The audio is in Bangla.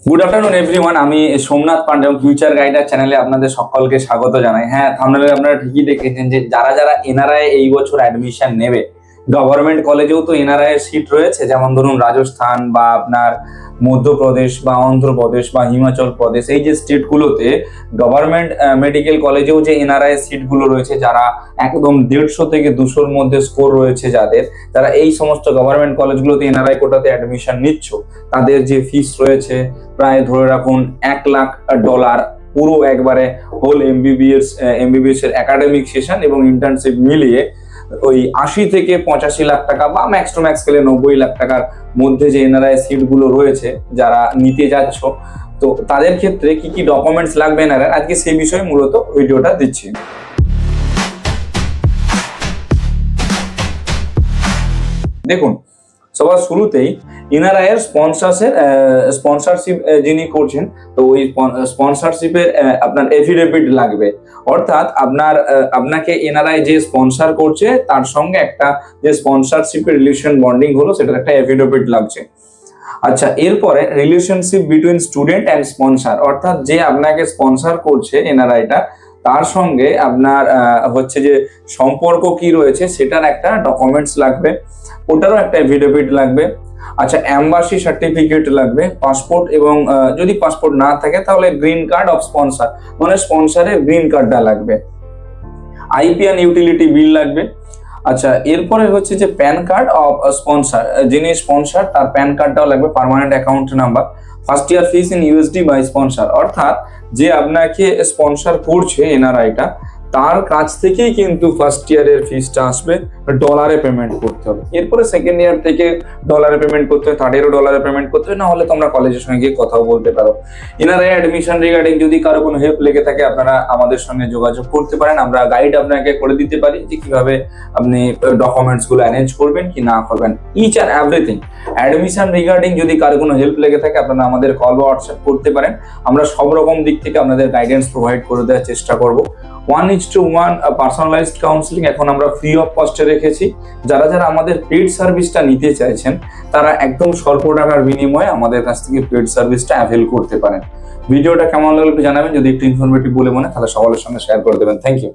Good afternoon everyone. আমি সোমনাথ পান্ডে ফিউচার গাইডার চ্যানেলে আপনাদের সকলকে স্বাগত জানাই। হ্যাঁ, থাম্বনেলে আপনারা ঠিকই দেখেছেন যে যারা যারা এনআরআই এই বছর অ্যাডমিশন নেবে, গভর্নমেন্ট কলেজেও তো এনআরআই এর সিট রয়েছে, যেমন ধরুন রাজস্থান বা আপনার মধ্যপ্রদেশ বা অন্ধ্রপ্রদেশ বা হিমাচল প্রদেশ, এই যে স্টেটগুলোতে গভর্নমেন্ট মেডিকেল কলেজেও যে এনআরআই সিটগুলো রয়েছে, যারা একদম 150 থেকে 200-র মধ্যে স্কোর রয়েছে যারা এই সমস্ত গভর্নমেন্ট কলেজগুলোতে এনআরআই কোটাতে অ্যাডমিশন নিচ্ছ, তাদের যে ফিস রয়েছে প্রায় ধরে রাখুন $1,00,000 পুরো একবারে হোল এমবিবিএস এর একাডেমিক সেশন এবং ইন্টার্নশিপ মিলিয়ে ওই 80 থেকে 85 লাখ টাকা বা ম্যাক্স টু ম্যাক্স গেলে 90 লাখ টাকার মধ্যে যে এনআরআই সিট গুলো রয়েছে যারা নিতে যাচ্ছ, তো তাদের ক্ষেত্রে কি কি ডকুমেন্টস লাগবে এনআরআই, আজকে সেই বিষয়ে মূলত ভিডিওটা দিচ্ছি। দেখুন, সবার শুরুতেই এনআরআই এর স্পন্সরশিপ যিনি করছেন, তো ওই স্পন্সরশিপের আপনার এফিডেভিট লাগবে। অর্থাৎ আপনাকে এনআরআই যে স্পন্সর করছে তার সঙ্গে একটা যে স্পন্সরশিপের রিলেশন বন্ডিং হলো সেটার একটা এফিডেভিট লাগছে। আচ্ছা, এরপরে relationship between student and sponsor, অর্থাৎ যে আপনাকে স্পন্সর করছে এনআরআইটা, তার সঙ্গে আপনার হচ্ছে যে সম্পর্ক কি রয়েছে সেটার একটা ডকুমেন্টস লাগবে, ওটারও একটা এফিডেভিট লাগবে। আচ্ছা, এম্বাসি সার্টিফিকেট লাগবে, পাসপোর্ট, এবং যদি পাসপোর্ট না থাকে তাহলে গ্রিন কার্ড অফ স্পন্সর, মানে স্পন্সরের গ্রিন কার্ডটা লাগবে। আইপিএন ইউটিলিটি বিল লাগবে। আচ্ছা, এরপরে হচ্ছে যে প্যান কার্ড অফ স্পন্সর, যিনি স্পন্সর তার প্যান কার্ডটাও লাগবে, permanent account number, first year fees in USD by sponsor, অর্থাৎ যে আপনাকে স্পন্সর করছে এনআরআইটা তার কাছ থেকেই কিন্তু ফার্স্ট ইয়ারের ফিসটা আসবে, ডলারে পেমেন্ট করতে হবে। এরপরে সেকেন্ড ইয়ার থেকে ডলারে পেমেন্ট করতে হবে, থার্ড ইয়ারও ডলারে পেমেন্ট করতে হবে, না হলে তোমরা কলেজের সঙ্গে গিয়ে কথাও বলতে পারো। এনআরআই অ্যাডমিশন রিগার্ডিং যদি কারো কোনো হেল্প লেগে থাকে আপনারা আমাদের সঙ্গে যোগাযোগ করতে পারেন, আমরা গাইড আপনাকে করে দিতে পারি যে কিভাবে আপনি ডকুমেন্টস গুলো অ্যারেঞ্জ করবেন কি না করবেন, each and everything. Admission regarding যদি কারো কোনো হেল্প লেগে থাকে আপনারা আমাদের কল বা হোয়াটসঅ্যাপ করতে পারেন, আমরা সব রকম দিক থেকে আপনাদের গাইডেন্স প্রোভাইড করে দেওয়ার চেষ্টা করব। 1:1 পার্সোনালাইজড কাউন্সিলিং এখন আমরা ফ্রি অফ কস্টে রেখেছি। যারা আমাদের পেড সার্ভিসটা নিতে চাইছেন তারা একদম স্বল্প টাকার বিনিময়ে আমাদের কাছ থেকে পেড সার্ভিসটা অ্যাভেল করতে পারেন। ভিডিওটা কেমন লাগলো একটু জানাবেন, যদি একটু ইনফরমেটিভ বলে মনে তাহলে সকলের সঙ্গে শেয়ার করে দেবেন। Thank you.